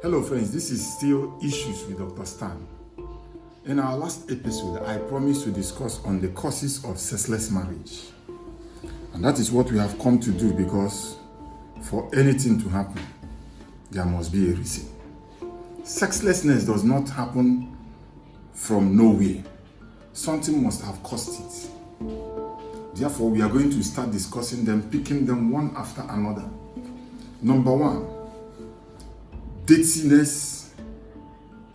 Hello friends, this is still Issues with Dr. Stan. In our last episode, I promised to discuss on the causes of sexless marriage. And that is what we have come to do, because for anything to happen, there must be a reason. Sexlessness does not happen from nowhere. Something must have caused it. Therefore, we are going to start discussing them, picking them one after another. Number one, datiness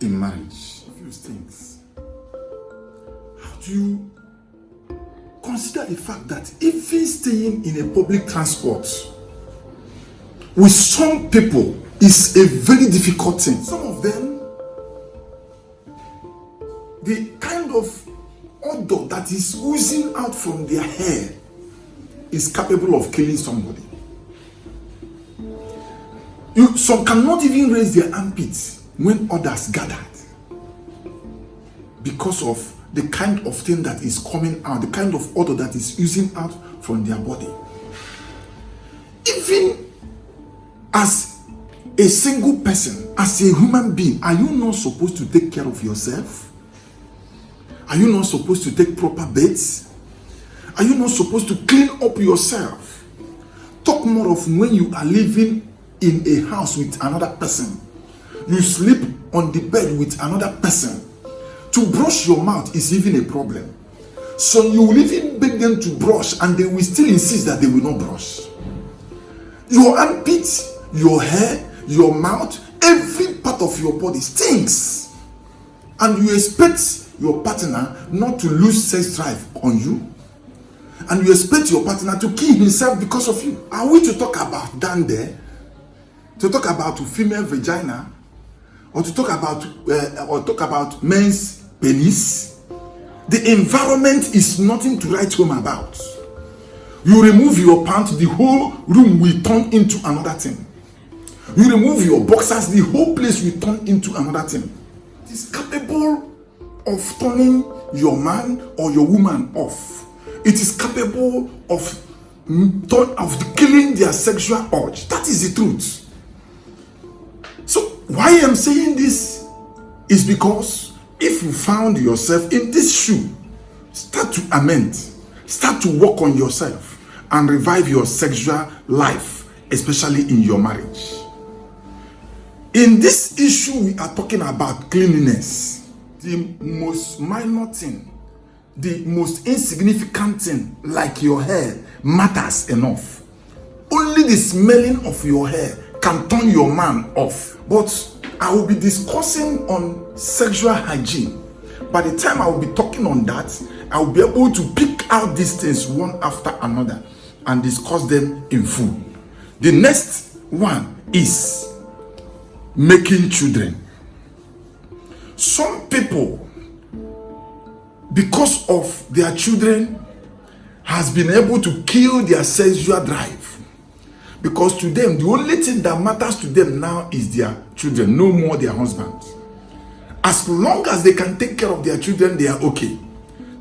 in marriage. A few things. How do you consider the fact that even staying in a public transport with some people is a very difficult thing? Some of them, the kind of odor that is oozing out from their hair is capable of killing somebody. Some cannot even raise their armpits when others gathered, because of the kind of thing that is coming out, the kind of odor that is oozing out from their body. Even as a single person, as a human being, are you not supposed to take care of yourself? Are you not supposed to take proper baths? Are you not supposed to clean up yourself? Talk more of when you are living in a house with another person. You sleep on the bed with another person. To brush your mouth is even a problem. So you will even beg them to brush and they will still insist that they will not brush. Your armpits, your hair, your mouth, every part of your body stinks. And you expect your partner not to lose sex drive on you. And you expect your partner to kill himself because of you. Are we to talk about down there? To talk about female vagina, or to talk about men's penis? The environment is nothing to write home about. You remove your pants, the whole room will turn into another thing. You remove your boxers, the whole place will turn into another thing. It is capable of turning your man or your woman off. It is capable of killing their sexual urge. That is the truth. So why I'm saying this is because if you found yourself in this shoe, start to amend, start to work on yourself and revive your sexual life, especially in your marriage. In this issue, we are talking about cleanliness. The most minor thing, the most insignificant thing, like your hair, matters enough. Only the smelling of your hair can turn your man off. But I will be discussing on sexual hygiene. By the time I will be talking on that, I will be able to pick out these things one after another and discuss them in full. The next one is making children. Some people, because of their children, has been able to kill their sexual drive. Because to them, the only thing that matters to them now is their children, no more their husbands. As long as they can take care of their children, they are okay.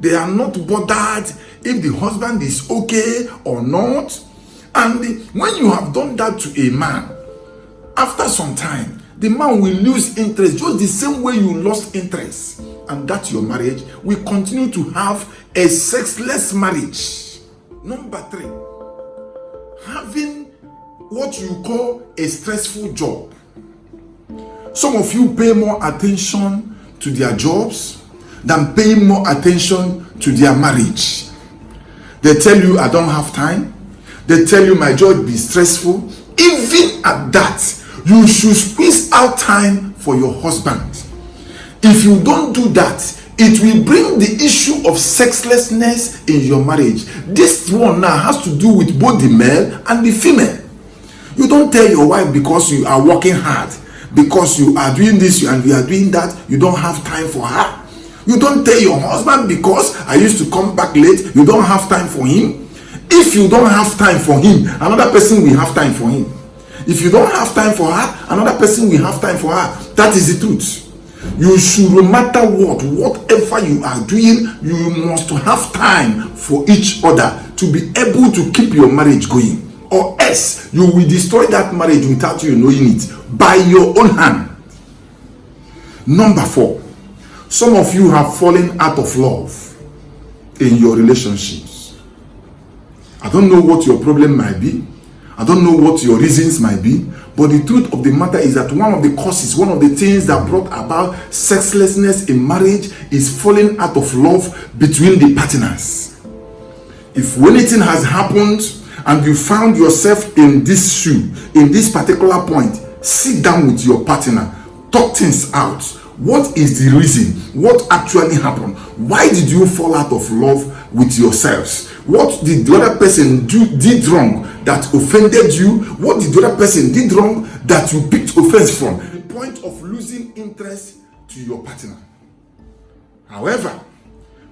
They are not bothered if the husband is okay or not. And when you have done that to a man, after some time, the man will lose interest, just the same way you lost interest. And that your marriage will continue to have a sexless marriage. Number 3, having what you call a stressful job. Some of you pay more attention to their jobs than paying more attention to their marriage. They tell you, I don't have time. They tell you, my job is stressful. Even at that, you should squeeze out time for your husband. If you don't do that, it will bring the issue of sexlessness in your marriage. This one now has to do with both the male and the female. You don't tell your wife because you are working hard, because you are doing this and you are doing that, you don't have time for her. You don't tell your husband because I used to come back late, you don't have time for him. If you don't have time for him, another person will have time for him. If you don't have time for her, another person will have time for her. That is the truth. You should, no matter whatever you are doing, you must have time for each other to be able to keep your marriage going. Or else you will destroy that marriage without you knowing it by your own hand. Number 4, some of you have fallen out of love in your relationships. I don't know what your problem might be. I don't know what your reasons might be. But the truth of the matter is that one of the causes, one of the things that brought about sexlessness in marriage is falling out of love between the partners. If anything has happened and you found yourself in this shoe, in this particular point, sit down with your partner, talk things out. What is the reason? What actually happened? Why did you fall out of love with yourselves? What did the other person did wrong that offended you? What did the other person did wrong that you picked offense from? The point of losing interest to your partner. However,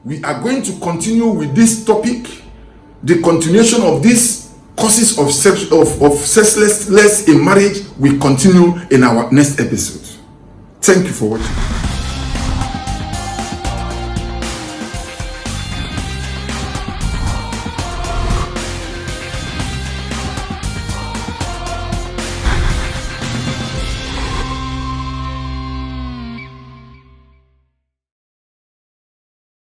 we are going to continue with this topic, the continuation of this causes of sexlessness in marriage. We continue in our next episode. Thank you for watching.